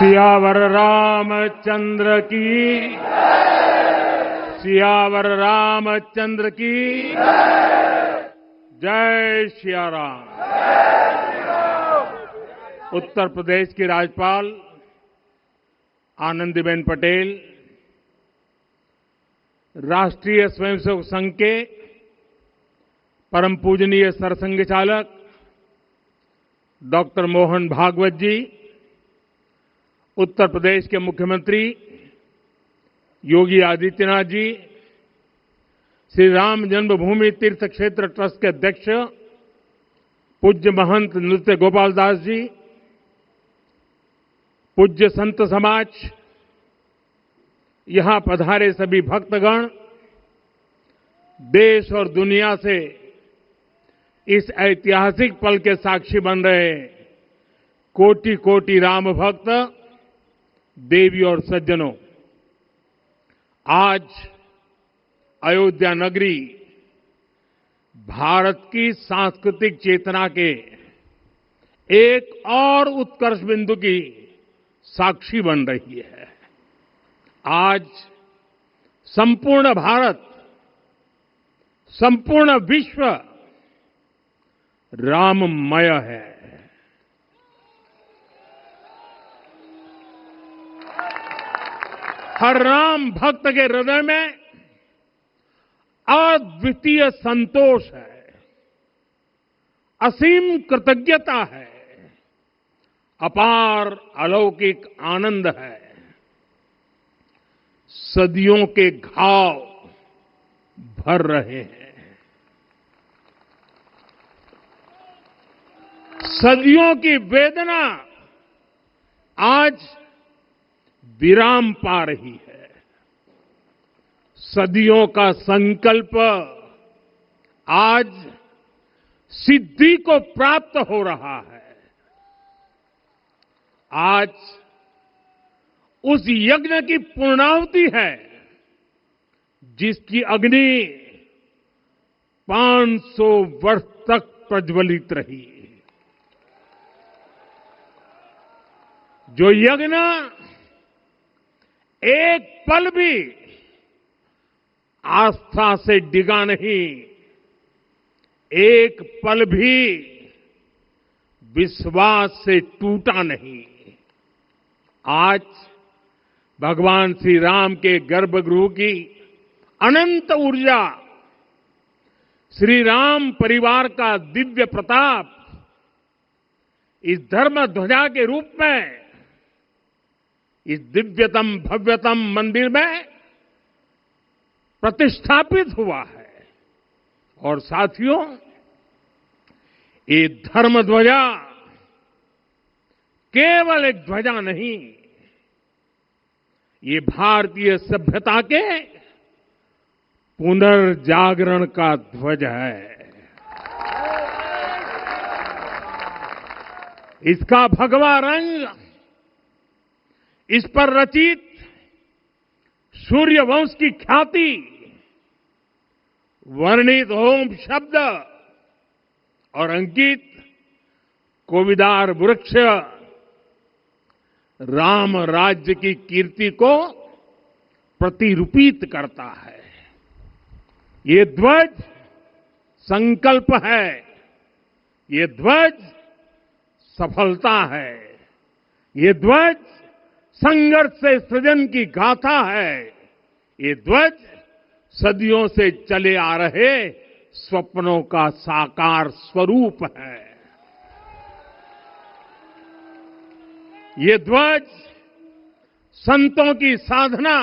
सियावर रामचंद्र की सियावर रामचंद्र की जय सिया राम। उत्तर प्रदेश की राज्यपाल आनंदीबेन पटेल, राष्ट्रीय स्वयंसेवक संघ के परम पूजनीय सरसंघ चालक डॉक्टर मोहन भागवत जी, उत्तर प्रदेश के मुख्यमंत्री योगी आदित्यनाथ जी, श्री राम जन्मभूमि तीर्थ क्षेत्र ट्रस्ट के अध्यक्ष पूज्य महंत नृत्य गोपाल दास जी, पूज्य संत समाज, यहां पधारे सभी भक्तगण, देश और दुनिया से इस ऐतिहासिक पल के साक्षी बन रहे कोटि कोटि राम भक्त, देवी और सज्जनों, आज अयोध्या नगरी भारत की सांस्कृतिक चेतना के एक और उत्कर्ष बिंदु की साक्षी बन रही है। आज संपूर्ण भारत, संपूर्ण विश्व राममय है। हर राम भक्त के हृदय में अद्वितीय संतोष है, असीम कृतज्ञता है, अपार अलौकिक आनंद है। सदियों के घाव भर रहे हैं, सदियों की वेदना आज विराम पा रही है, सदियों का संकल्प आज सिद्धि को प्राप्त हो रहा है। आज उस यज्ञ की पूर्णाहुति है जिसकी अग्नि 500 वर्ष तक प्रज्वलित रही, जो यज्ञ एक पल भी आस्था से डिगा नहीं, एक पल भी विश्वास से टूटा नहीं। आज भगवान श्री राम के गर्भगृह की अनंत ऊर्जा, श्री राम परिवार का दिव्य प्रताप इस धर्म ध्वजा के रूप में इस दिव्यतम भव्यतम मंदिर में प्रतिष्ठापित हुआ है। और साथियों, ये धर्म ध्वजा केवल एक ध्वजा नहीं, ये भारतीय सभ्यता के पुनर्जागरण का ध्वज है। इसका भगवा रंग, इस पर रचित सूर्य वंश की ख्याति, वर्णित ओम शब्द और अंकित कोविदार वृक्ष राम राज्य की कीर्ति को प्रतिरूपित करता है। ये ध्वज संकल्प है, ये ध्वज सफलता है, ये ध्वज संघर्ष से सृजन की गाथा है, ये ध्वज सदियों से चले आ रहे स्वप्नों का साकार स्वरूप है। ये ध्वज संतों की साधना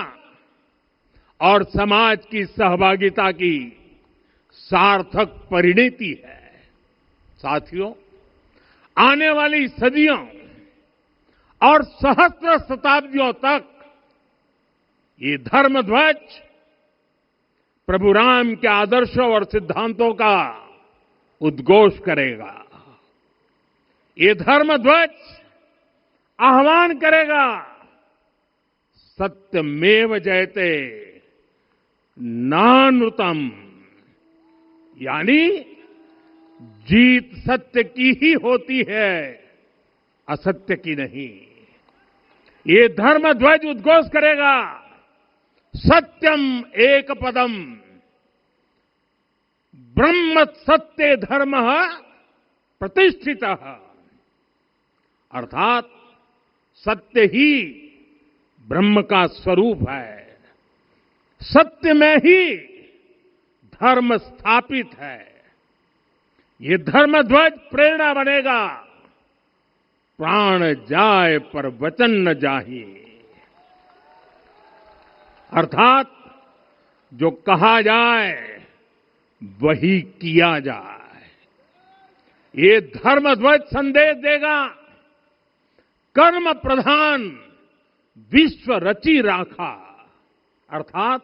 और समाज की सहभागिता की सार्थक परिणति है। साथियों, आने वाली सदियों और सहस्त्र शताब्दियों तक ये धर्म ध्वज प्रभु राम के आदर्शों और सिद्धांतों का उद्घोष करेगा। ये धर्म ध्वज आह्वान करेगा, सत्यमेव जयते नानृतम, यानी जीत सत्य की ही होती है, असत्य की नहीं। ये धर्म ध्वज उद्घोष करेगा, सत्यम एक पदम, ब्रह्म सत्य धर्म प्रतिष्ठित, अर्थात सत्य ही ब्रह्म का स्वरूप है, सत्य में ही धर्म स्थापित है। ये धर्म ध्वज प्रेरणा बनेगा, प्राण जाए पर वचन न जाहि, अर्थात जो कहा जाए वही किया जाए। ये धर्म ध्वज संदेश देगा, कर्म प्रधान विश्व रची राखा, अर्थात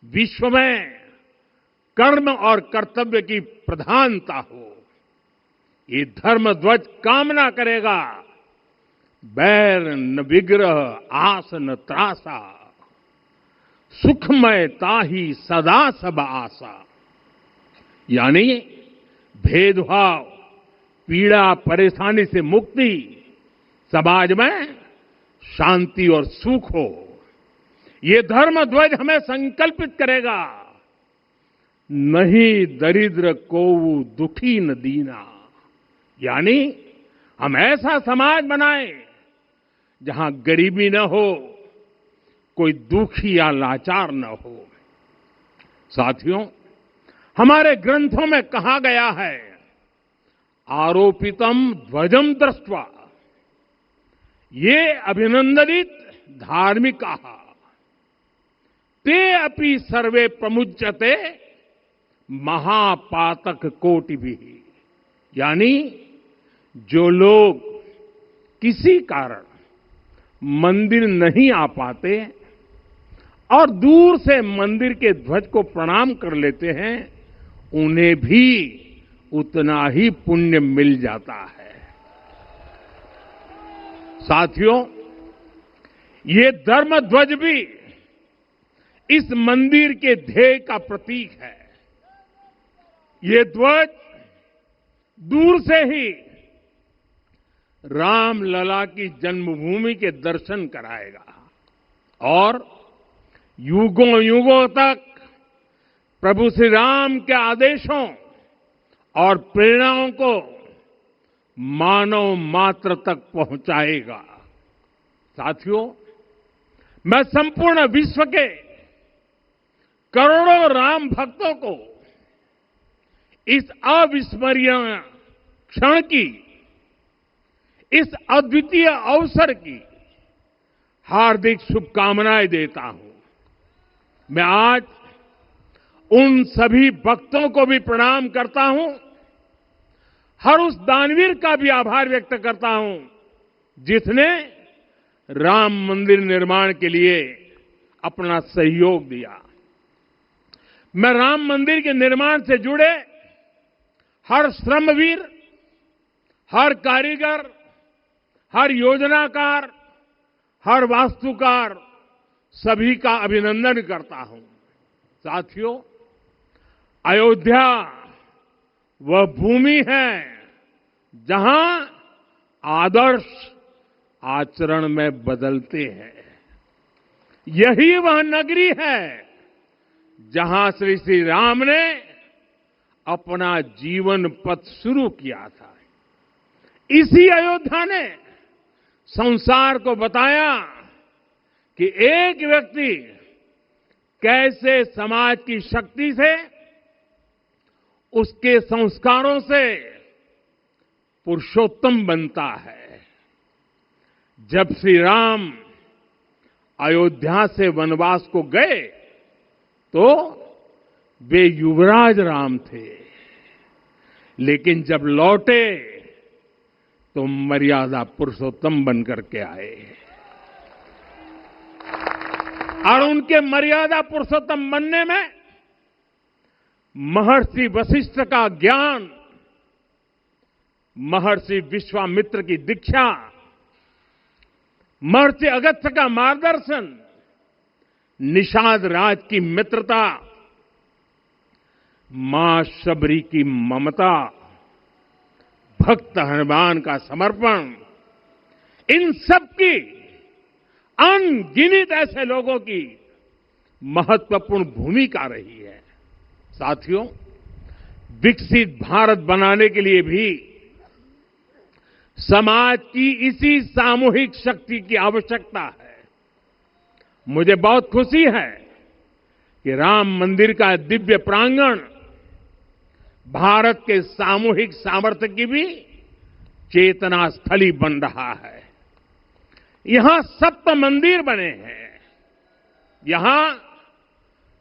विश्व में कर्म और कर्तव्य की प्रधानता हो। ये धर्म ध्वज कामना करेगा, बैर न विग्रह आस न त्रासा, सुखमय ताही सदा सब आशा, यानी भेदभाव, पीड़ा, परेशानी से मुक्ति, समाज में शांति और सुख हो। ये धर्म ध्वज हमें संकल्पित करेगा, नहीं दरिद्र कोऊ दुखी न दीना, यानी हम ऐसा समाज बनाएं जहां गरीबी न हो, कोई दुखी या लाचार न हो। साथियों, हमारे ग्रंथों में कहा गया है, आरोपितम ध्वजम दृष्ट्वा, ये अभिनंदनित धार्मिका, ते अपि सर्वे प्रमुच्यते महापातक कोटि भी, यानी जो लोग किसी कारण मंदिर नहीं आ पाते और दूर से मंदिर के ध्वज को प्रणाम कर लेते हैं, उन्हें भी उतना ही पुण्य मिल जाता है। साथियों, ये धर्म ध्वज भी इस मंदिर के ध्येय का प्रतीक है। ये ध्वज दूर से ही रामलला की जन्मभूमि के दर्शन कराएगा और युगों युगों तक प्रभु श्री राम के आदेशों और प्रेरणाओं को मानव मात्र तक पहुंचाएगा। साथियों, मैं संपूर्ण विश्व के करोड़ों राम भक्तों को इस अविस्मरणीय क्षण की, इस अद्वितीय अवसर की हार्दिक शुभकामनाएं देता हूं। मैं आज उन सभी भक्तों को भी प्रणाम करता हूं, हर उस दानवीर का भी आभार व्यक्त करता हूं जिसने राम मंदिर निर्माण के लिए अपना सहयोग दिया। मैं राम मंदिर के निर्माण से जुड़े हर श्रमवीर, हर कारीगर, हर योजनाकार, हर वास्तुकार, सभी का अभिनंदन करता हूं। साथियों, अयोध्या वह भूमि है जहां आदर्श आचरण में बदलते हैं। यही वह नगरी है जहां श्री राम ने अपना जीवन पथ शुरू किया था। इसी अयोध्या ने संसार को बताया कि एक व्यक्ति कैसे समाज की शक्ति से, उसके संस्कारों से पुरुषोत्तम बनता है। जब श्री राम अयोध्या से वनवास को गए तो वे युवराज राम थे, लेकिन जब लौटे तो मर्यादा पुरुषोत्तम बनकर के आए और उनके मर्यादा पुरुषोत्तम बनने में महर्षि वशिष्ठ का ज्ञान, महर्षि विश्वामित्र की दीक्षा, महर्षि अगस्त्य का मार्गदर्शन, निषाद राज की मित्रता, मां शबरी की ममता, भक्त हनुमान का समर्पण, इन सब की अनगिनत ऐसे लोगों की महत्वपूर्ण भूमिका रही है। साथियों, विकसित भारत बनाने के लिए भी समाज की इसी सामूहिक शक्ति की आवश्यकता है। मुझे बहुत खुशी है कि राम मंदिर का दिव्य प्रांगण भारत के सामूहिक सामर्थ्य की भी चेतना स्थली बन रहा है। यहां सप्त मंदिर बने हैं। यहां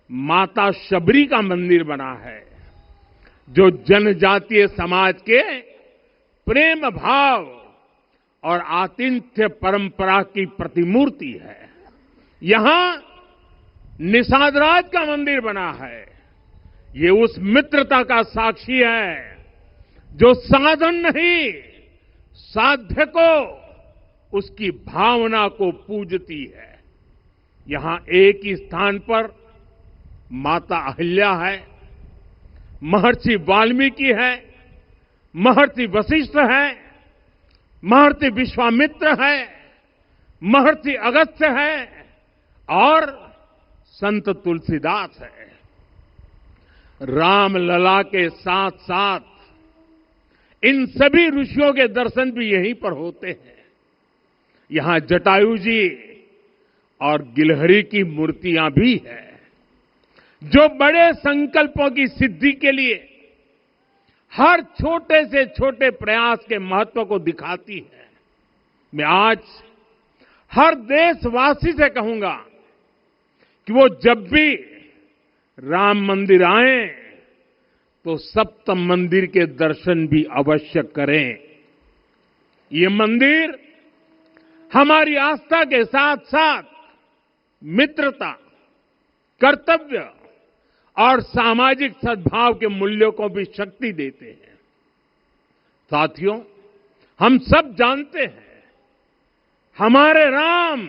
माता शबरी का मंदिर बना है, जो जनजातीय समाज के प्रेम भाव और आतिथ्य परंपरा की प्रतिमूर्ति है। यहां निषादराज का मंदिर बना है। ये उस मित्रता का साक्षी है जो साधन नहीं, साध्य को, उसकी भावना को पूजती है। यहां एक ही स्थान पर माता अहिल्या है, महर्षि वाल्मीकि है, महर्षि वशिष्ठ है, महर्षि विश्वामित्र है, महर्षि अगस्त्य है और संत तुलसीदास है। रामलला के साथ साथ इन सभी ऋषियों के दर्शन भी यहीं पर होते हैं। यहां जटायु जी और गिलहरी की मूर्तियां भी हैं, जो बड़े संकल्पों की सिद्धि के लिए हर छोटे से छोटे प्रयास के महत्व को दिखाती है। मैं आज हर देशवासी से कहूंगा कि वो जब भी राम मंदिर आए तो सप्त मंदिर के दर्शन भी अवश्य करें। ये मंदिर हमारी आस्था के साथ साथ मित्रता, कर्तव्य और सामाजिक सद्भाव के मूल्यों को भी शक्ति देते हैं। साथियों, हम सब जानते हैं हमारे राम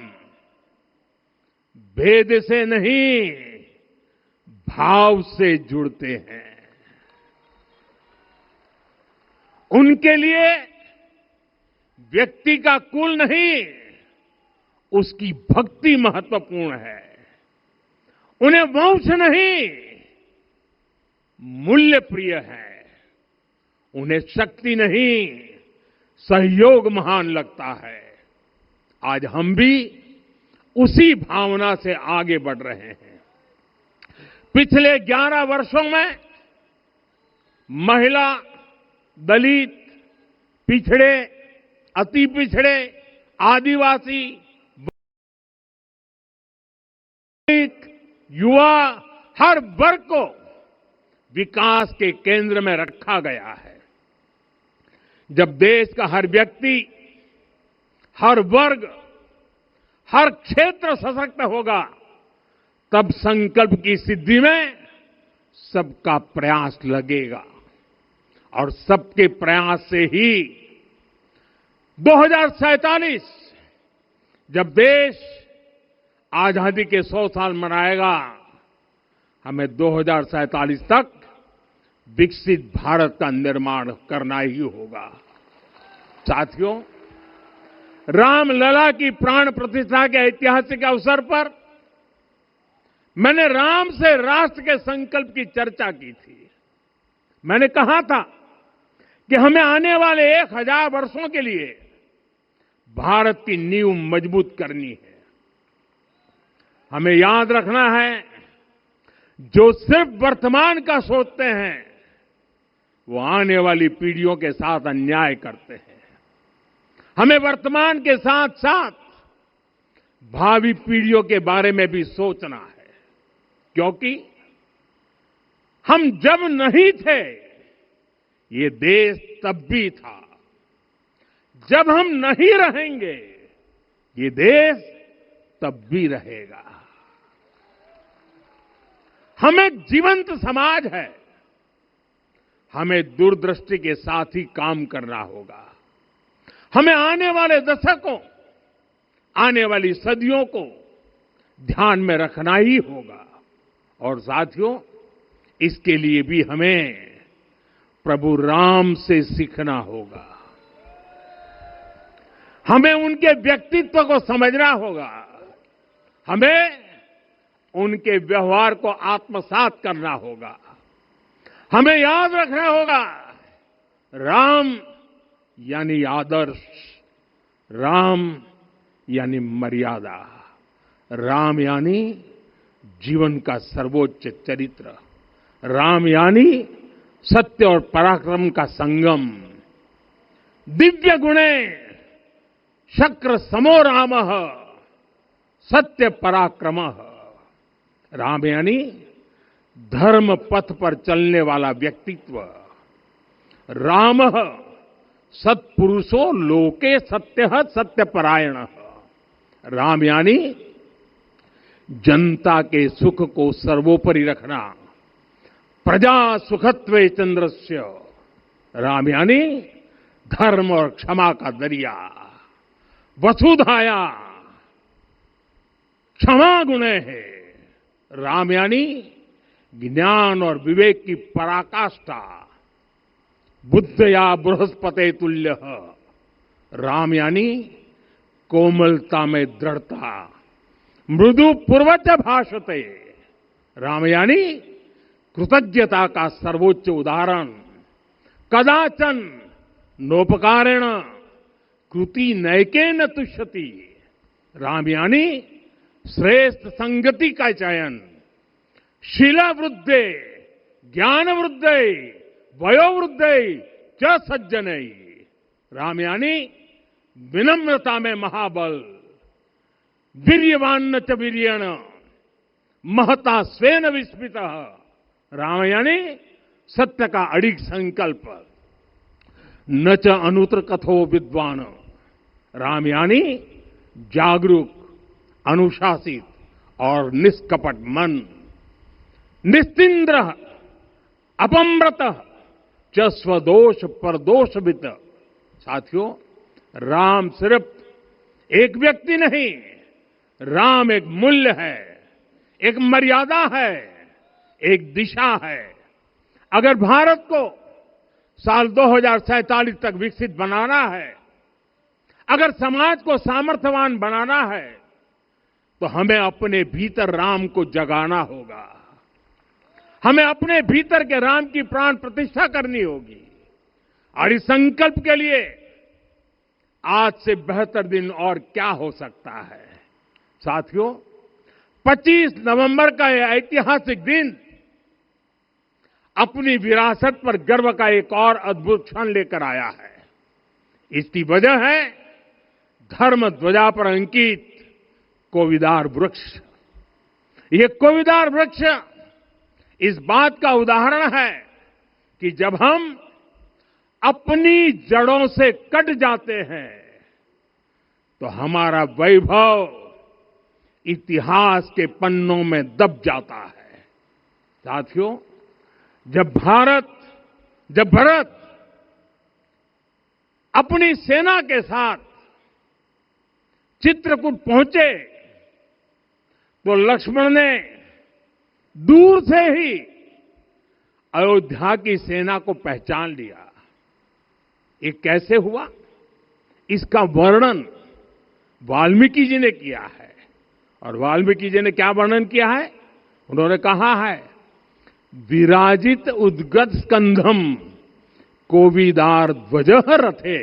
भेद से नहीं, भाव से जुड़ते हैं। उनके लिए व्यक्ति का कुल नहीं, उसकी भक्ति महत्वपूर्ण है। उन्हें वंश नहीं, मूल्य प्रिय है। उन्हें शक्ति नहीं, सहयोग महान लगता है। आज हम भी उसी भावना से आगे बढ़ रहे हैं। पिछले 11 वर्षों में महिला, दलित, पिछड़े, अति पिछड़े, आदिवासी, युवा, हर वर्ग को विकास के केंद्र में रखा गया है। जब देश का हर व्यक्ति, हर वर्ग, हर क्षेत्र सशक्त होगा, तब संकल्प की सिद्धि में सबका प्रयास लगेगा और सबके प्रयास से ही 2047 जब देश आजादी के 100 साल मनाएगा, हमें 2047 तक विकसित भारत का निर्माण करना ही होगा। साथियों, रामलला की प्राण प्रतिष्ठा के ऐतिहासिक अवसर पर मैंने राम से राष्ट्र के संकल्प की चर्चा की थी। मैंने कहा था कि हमें आने वाले 1000 वर्षों के लिए भारत की नींव मजबूत करनी है। हमें याद रखना है, जो सिर्फ वर्तमान का सोचते हैं वो आने वाली पीढ़ियों के साथ अन्याय करते हैं। हमें वर्तमान के साथ साथ भावी पीढ़ियों के बारे में भी सोचना है, क्योंकि हम जब नहीं थे ये देश तब भी था, जब हम नहीं रहेंगे ये देश तब भी रहेगा। हम एक जीवंत समाज है, हमें दूरदृष्टि के साथ ही काम करना होगा। हमें आने वाले दशकों, आने वाली सदियों को ध्यान में रखना ही होगा। और साथियों, इसके लिए भी हमें प्रभु राम से सीखना होगा। हमें उनके व्यक्तित्व को समझना होगा। हमें उनके व्यवहार को आत्मसात करना होगा। हमें याद रखना होगा, राम यानी आदर्श, राम यानी मर्यादा, राम यानी जीवन का सर्वोच्च चरित्र, राम यानी सत्य और पराक्रम का संगम। दिव्य गुणे शक्र समो रामः सत्य पराक्रमः। राम यानी धर्म पथ पर चलने वाला व्यक्तित्व। रामः सत्पुरुषो लोके सत्यः सत्यपरायणः। राम यानी जनता के सुख को सर्वोपरि रखना, प्रजा सुखत्वे चंद्रस्य। राम यानी धर्म और क्षमा का दरिया। वसुधाया क्षमा गुणे है। राम यानी ज्ञान और विवेक की पराकाष्ठा। बुद्धया बृहस्पते तुल्य। राम यानी कोमलता में दृढ़ता। मृदु पूर्वज भाषते। राम यानी कृतज्ञता का सर्वोच्च उदाहरण। कदाचन नोपकारेण कृति नैकेन तुष्यति। राम यानी श्रेष्ठ संगति का चयन। शीला वृद्धे ज्ञान वृद्धे वयोवृद्धे च सज्जने। राम यानी विनम्रता में महाबल। वीर्यवान च वीर्येण महता स्वेन विस्मितः। राम यानी सत्य का अडिग संकल्प। न च अनुत्र कथो विद्वान। राम यानी जागरूक, अनुशासित और निष्कपट मन। निस्तिंद्र अपम्रत च स्वदोष परदोषवित। साथियों, राम सिर्फ एक व्यक्ति नहीं, राम एक मूल्य है, एक मर्यादा है, एक दिशा है। अगर भारत को साल 2047 तक विकसित बनाना है, अगर समाज को सामर्थ्यवान बनाना है, तो हमें अपने भीतर राम को जगाना होगा। हमें अपने भीतर के राम की प्राण प्रतिष्ठा करनी होगी। और इस संकल्प के लिए आज से बेहतर दिन और क्या हो सकता है। साथियों, 25 नवंबर का यह ऐतिहासिक दिन अपनी विरासत पर गर्व का एक और अद्भुत क्षण लेकर आया है। इसकी वजह है धर्म ध्वजा पर अंकित कोविदार वृक्ष। ये कोविदार वृक्ष इस बात का उदाहरण है कि जब हम अपनी जड़ों से कट जाते हैं तो हमारा वैभव इतिहास के पन्नों में दब जाता है। साथियों, जब भरत अपनी सेना के साथ चित्रकूट पहुंचे तो लक्ष्मण ने दूर से ही अयोध्या की सेना को पहचान लिया। ये कैसे हुआ, इसका वर्णन वाल्मीकि जी ने किया है। और वाल्मीकि जी ने क्या वर्णन किया है? उन्होंने कहा है, विराजित उद्गत स्कंधम कोविदार ध्वज रथे।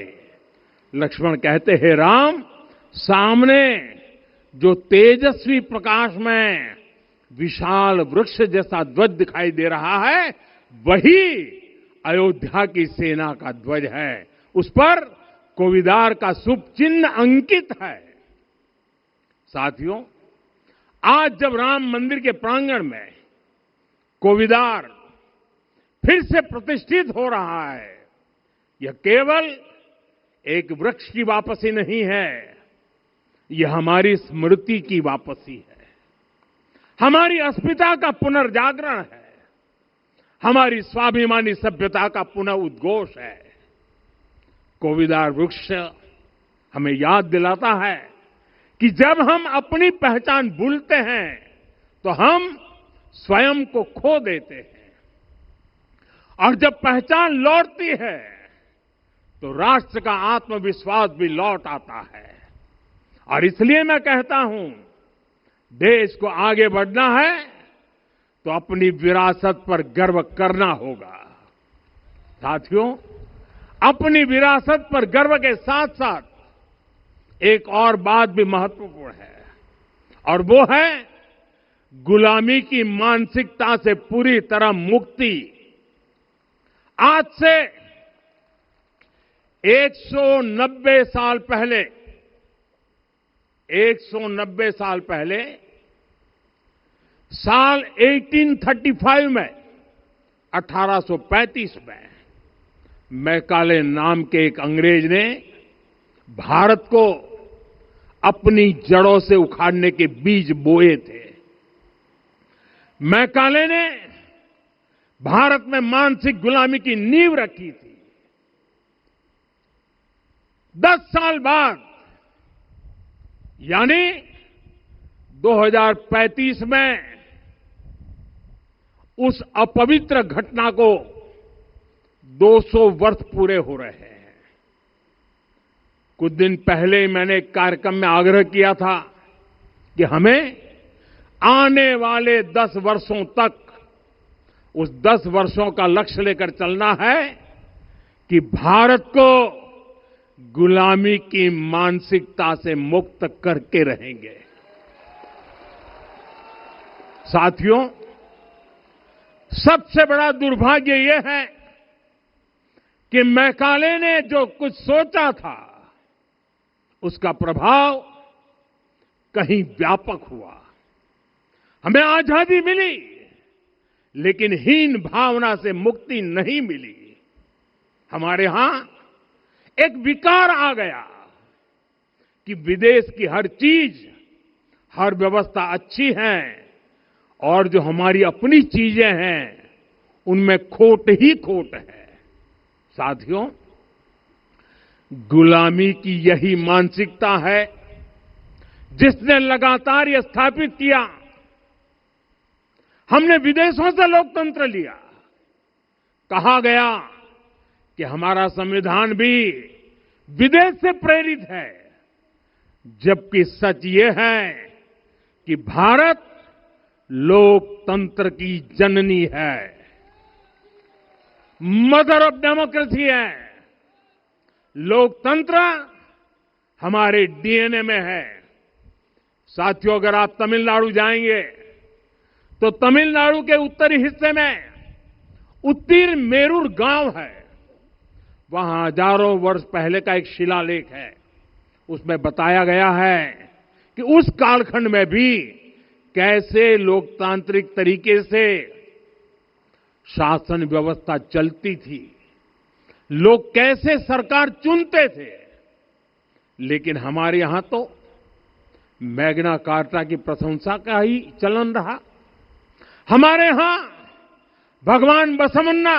लक्ष्मण कहते हैं, राम, सामने जो तेजस्वी प्रकाश में विशाल वृक्ष जैसा ध्वज दिखाई दे रहा है, वही अयोध्या की सेना का ध्वज है। उस पर कोविदार का शुभ चिन्ह अंकित है। साथियों, आज जब राम मंदिर के प्रांगण में कोविदार फिर से प्रतिष्ठित हो रहा है, यह केवल एक वृक्ष की वापसी नहीं है, यह हमारी स्मृति की वापसी है, हमारी अस्मिता का पुनर्जागरण है, हमारी स्वाभिमानी सभ्यता का पुनः उद्घोष है। कोविदार वृक्ष हमें याद दिलाता है कि जब हम अपनी पहचान भूलते हैं तो हम स्वयं को खो देते हैं, और जब पहचान लौटती है तो राष्ट्र का आत्मविश्वास भी लौट आता है। और इसलिए मैं कहता हूं, देश को आगे बढ़ना है तो अपनी विरासत पर गर्व करना होगा। साथियों, अपनी विरासत पर गर्व के साथ साथ एक और बात भी महत्वपूर्ण है, और वो है गुलामी की मानसिकता से पूरी तरह मुक्ति। आज से 190 साल पहले 190 साल पहले साल 1835 में 1835 में मैकाले नाम के एक अंग्रेज ने भारत को अपनी जड़ों से उखाड़ने के बीज बोए थे। मैकाले ने भारत में मानसिक गुलामी की नींव रखी थी। 10 साल बाद यानी 2035 में उस अपवित्र घटना को 200 वर्ष पूरे हो रहे हैं। कुछ दिन पहले ही मैंने एक कार्यक्रम में आग्रह किया था कि हमें आने वाले 10 वर्षों तक उस 10 वर्षों का लक्ष्य लेकर चलना है कि भारत को गुलामी की मानसिकता से मुक्त करके रहेंगे। साथियों, सबसे बड़ा दुर्भाग्य यह है कि मैकाले ने जो कुछ सोचा था उसका प्रभाव कहीं व्यापक हुआ। हमें आजादी मिली, लेकिन हीन भावना से मुक्ति नहीं मिली। हमारे यहां एक विकार आ गया कि विदेश की हर चीज, हर व्यवस्था अच्छी है और जो हमारी अपनी चीजें हैं उनमें खोट ही खोट है। साथियों, गुलामी की यही मानसिकता है जिसने लगातार यह स्थापित किया। हमने विदेशों से लोकतंत्र लिया। कहा गया कि हमारा संविधान भी विदेश से प्रेरित है, जबकि सच ये है कि भारत लोकतंत्र की जननी है, मदर ऑफ डेमोक्रेसी है। लोकतंत्र हमारे डीएनए में है। साथियों, अगर आप तमिलनाडु जाएंगे तो तमिलनाडु के उत्तरी हिस्से में उत्तीर मेरूर गांव है। वहां हजारों वर्ष पहले का एक शिलालेख है। उसमें बताया गया है कि उस कालखंड में भी कैसे लोकतांत्रिक तरीके से शासन व्यवस्था चलती थी, लोग कैसे सरकार चुनते थे। लेकिन हमारे यहां तो मैग्ना कार्टा की प्रशंसा का ही चलन रहा। हमारे यहां भगवान बसवन्ना,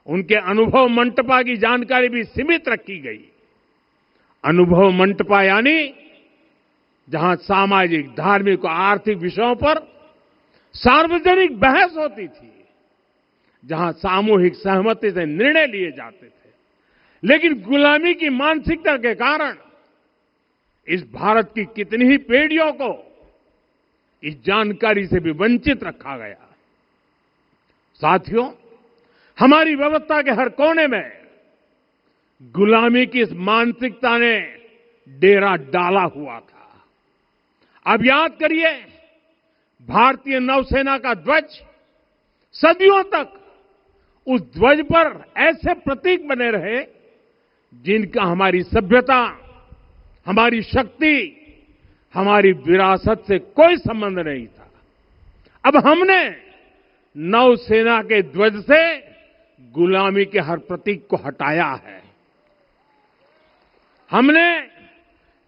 उनके अनुभव मंटपा की जानकारी भी सीमित रखी गई। अनुभव मंटपा यानी जहां सामाजिक, धार्मिक और आर्थिक विषयों पर सार्वजनिक बहस होती थी, जहां सामूहिक सहमति से निर्णय लिए जाते थे। लेकिन गुलामी की मानसिकता के कारण इस भारत की कितनी ही पीढ़ियों को इस जानकारी से भी वंचित रखा गया। साथियों, हमारी व्यवस्था के हर कोने में गुलामी की इस मानसिकता ने डेरा डाला हुआ था। अब याद करिए, भारतीय नौसेना का ध्वज सदियों तक उस ध्वज पर ऐसे प्रतीक बने रहे जिनका हमारी सभ्यता, हमारी शक्ति, हमारी विरासत से कोई संबंध नहीं था। अब हमने नौसेना के ध्वज से गुलामी के हर प्रतीक को हटाया है। हमने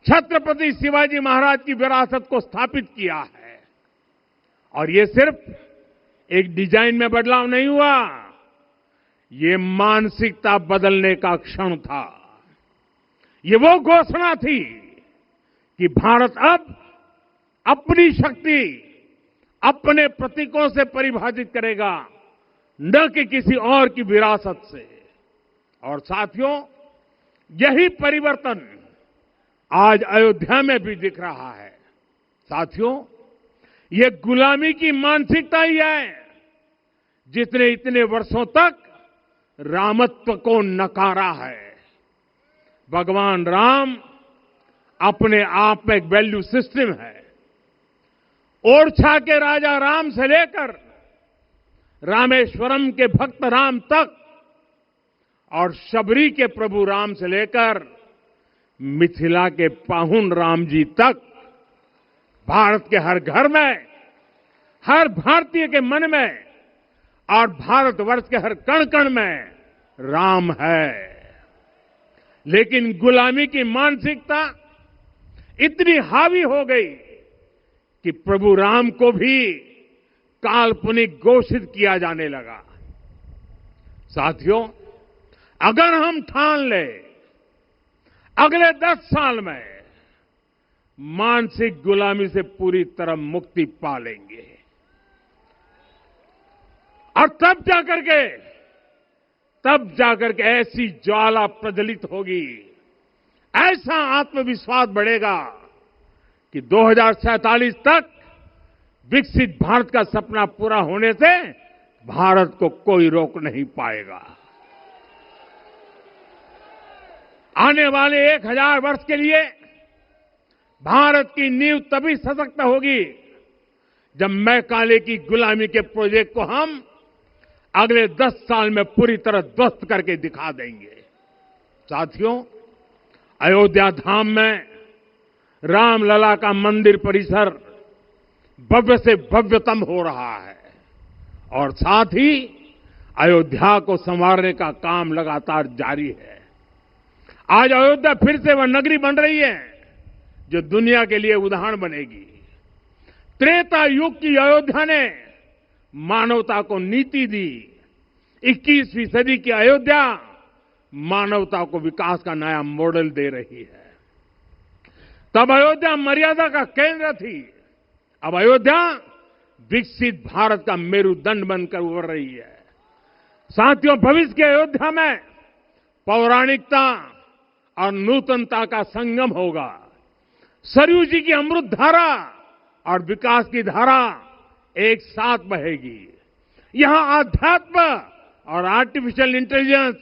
छत्रपति शिवाजी महाराज की विरासत को स्थापित किया है। और ये सिर्फ एक डिजाइन में बदलाव नहीं हुआ, ये मानसिकता बदलने का क्षण था। ये वो घोषणा थी कि भारत अब अपनी शक्ति अपने प्रतीकों से परिभाषित करेगा, न कि किसी और की विरासत से। और साथियों, यही परिवर्तन आज अयोध्या में भी दिख रहा है। साथियों, ये गुलामी की मानसिकता ही है जिसने इतने वर्षों तक रामत्व को नकारा है। भगवान राम अपने आप में एक वैल्यू सिस्टम है। ओरछा के राजा राम से लेकर रामेश्वरम के भक्त राम तक और शबरी के प्रभु राम से लेकर मिथिला के पाहुन राम जी तक भारत के हर घर में, हर भारतीय के मन में और भारतवर्ष के हर कण कण में राम है। लेकिन गुलामी की मानसिकता इतनी हावी हो गई कि प्रभु राम को भी काल्पनिक घोषित किया जाने लगा। साथियों, अगर हम ठान ले अगले 10 साल में मानसिक गुलामी से पूरी तरह मुक्ति पा लेंगे और तब जाकर के ऐसी ज्वाला प्रज्वलित होगी, ऐसा आत्मविश्वास बढ़ेगा कि 2047 तक विकसित भारत का सपना पूरा होने से भारत को कोई रोक नहीं पाएगा। आने वाले 1000 वर्ष के लिए भारत की नींव तभी सशक्त होगी जब मैकाले की गुलामी के प्रोजेक्ट को हम अगले 10 साल में पूरी तरह ध्वस्त करके दिखा देंगे। साथियों, अयोध्या धाम में रामलला का मंदिर परिसर भव्य से भव्यतम हो रहा है और साथ ही अयोध्या को संवारने का काम लगातार जारी है। आज अयोध्या फिर से वह नगरी बन रही है जो दुनिया के लिए उदाहरण बनेगी। त्रेता युग की अयोध्या ने मानवता को नीति दी। 21वीं सदी की अयोध्या मानवता को विकास का नया मॉडल दे रही है। तब अयोध्या मर्यादा का केंद्र थी, अब अयोध्या विकसित भारत का मेरुदंड बनकर उभर रही है। साथियों, भविष्य की अयोध्या में पौराणिकता और नूतनता का संगम होगा। सरयू जी की अमृत धारा और विकास की धारा एक साथ बहेगी। यहां आध्यात्म और आर्टिफिशियल इंटेलिजेंस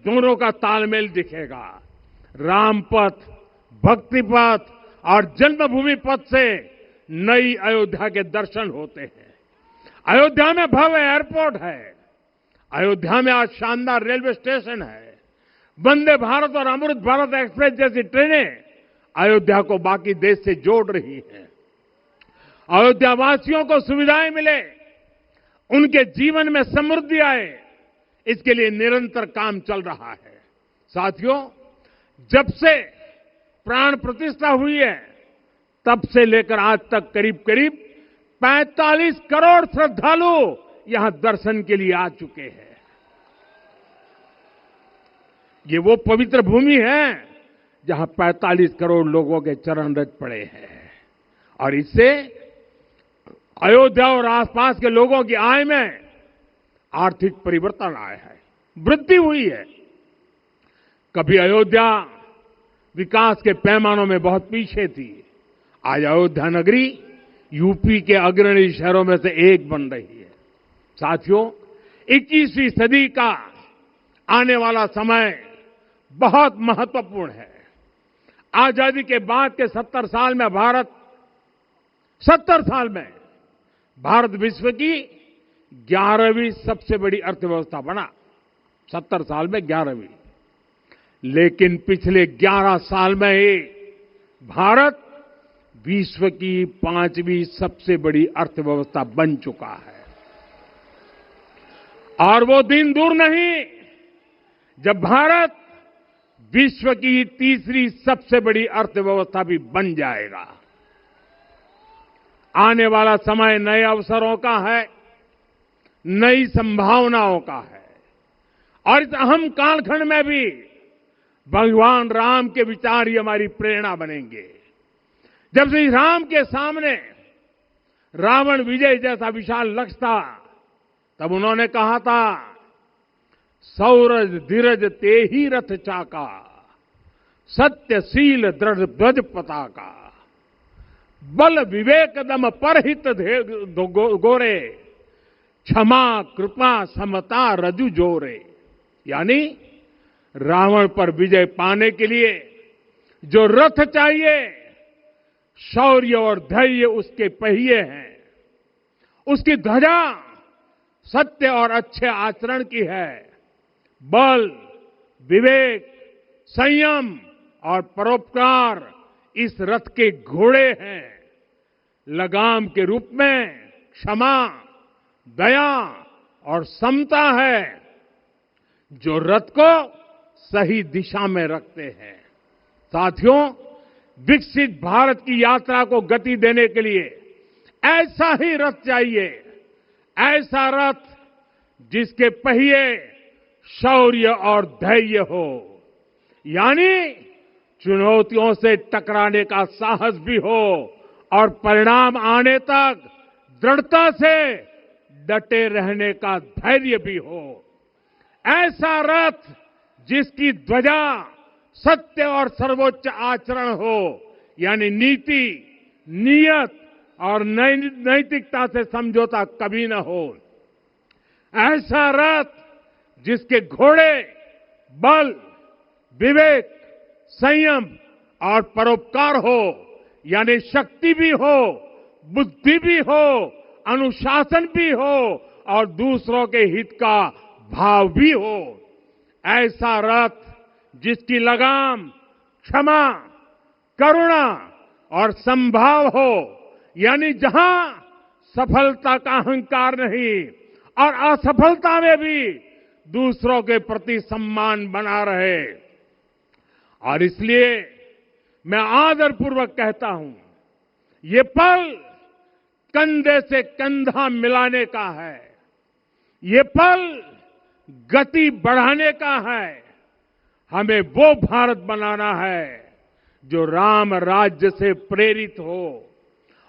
दोनों का तालमेल दिखेगा। राम पथ, भक्ति पथ और जन्मभूमि पथ से नई अयोध्या के दर्शन होते हैं। अयोध्या में भव्य एयरपोर्ट है। अयोध्या में आज शानदार रेलवे स्टेशन है। वंदे भारत और अमृत भारत एक्सप्रेस जैसी ट्रेनें अयोध्या को बाकी देश से जोड़ रही हैं। अयोध्या वासियों को सुविधाएं मिले, उनके जीवन में समृद्धि आए, इसके लिए निरंतर काम चल रहा है। साथियों, जब से प्राण प्रतिष्ठा हुई है तब से लेकर आज तक करीब 45 करोड़ श्रद्धालु यहां दर्शन के लिए आ चुके हैं। ये वो पवित्र भूमि है जहां 45 करोड़ लोगों के चरण रज पड़े हैं और इससे अयोध्या और आसपास के लोगों की आय में आर्थिक परिवर्तन आया है, वृद्धि हुई है। कभी अयोध्या विकास के पैमानों में बहुत पीछे थी, आज अयोध्या नगरी यूपी के अग्रणी शहरों में से एक बन रही है। साथियों, 21वीं सदी का आने वाला समय बहुत महत्वपूर्ण है। आजादी के बाद के 70 साल में भारत विश्व की 11वीं सबसे बड़ी अर्थव्यवस्था बना। 70 साल में 11वीं। लेकिन पिछले 11 साल में ही भारत विश्व की 5वीं सबसे बड़ी अर्थव्यवस्था बन चुका है। और वो दिन दूर नहीं जब भारत विश्व की 3री सबसे बड़ी अर्थव्यवस्था भी बन जाएगा। आने वाला समय नए अवसरों का है, नई संभावनाओं का है और इस अहम कालखंड में भी भगवान राम के विचार ही हमारी प्रेरणा बनेंगे। जब श्री राम के सामने रावण विजय जैसा विशाल लक्ष्य था, तब उन्होंने कहा था, सौरज धीरज ते ही रथ चाका, सत्यशील दृढ़ ध्वज पताका। बल विवेक दम परहित गोरे, क्षमा कृपा समता रजु जोरे। यानी रावण पर विजय पाने के लिए जो रथ चाहिए, शौर्य और धैर्य उसके पहिए हैं, उसकी ध्वजा सत्य और अच्छे आचरण की है। बल, विवेक, संयम और परोपकार इस रथ के घोड़े हैं। लगाम के रूप में क्षमा, दया और समता है, जो रथ को सही दिशा में रखते हैं। साथियों, विकसित भारत की यात्रा को गति देने के लिए ऐसा ही रथ चाहिए, ऐसा रथ जिसके पहिए शौर्य और धैर्य हो, यानी चुनौतियों से टकराने का साहस भी हो और परिणाम आने तक दृढ़ता से डटे रहने का धैर्य भी हो। ऐसा रथ जिसकी ध्वजा सत्य और सर्वोच्च आचरण हो, यानी नीति, नियत और नैतिकता से समझौता कभी न हो। ऐसा रथ जिसके घोड़े बल, विवेक, संयम और परोपकार हो, यानी शक्ति भी हो, बुद्धि भी हो, अनुशासन भी हो और दूसरों के हित का भाव भी हो। ऐसा रथ जिसकी लगाम क्षमा, करुणा और संभाव हो, यानी जहां सफलता का अहंकार नहीं और असफलता में भी दूसरों के प्रति सम्मान बना रहे। और इसलिए मैं आदरपूर्वक कहता हूं, ये पल कंधे से कंधा मिलाने का है, ये पल गति बढ़ाने का है। हमें वो भारत बनाना है जो राम राज्य से प्रेरित हो,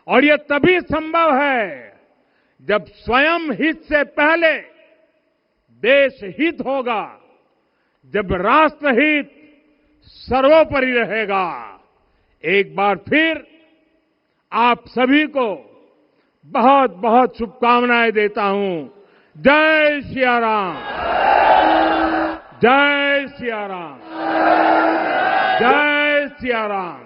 और ये तभी संभव है जब स्वयं हित से पहले देश हित होगा, जब राष्ट्र हित सर्वोपरि रहेगा। एक बार फिर आप सभी को बहुत बहुत शुभकामनाएं देता हूं। जय सिया राम, जय सिया राम, जय सिया राम।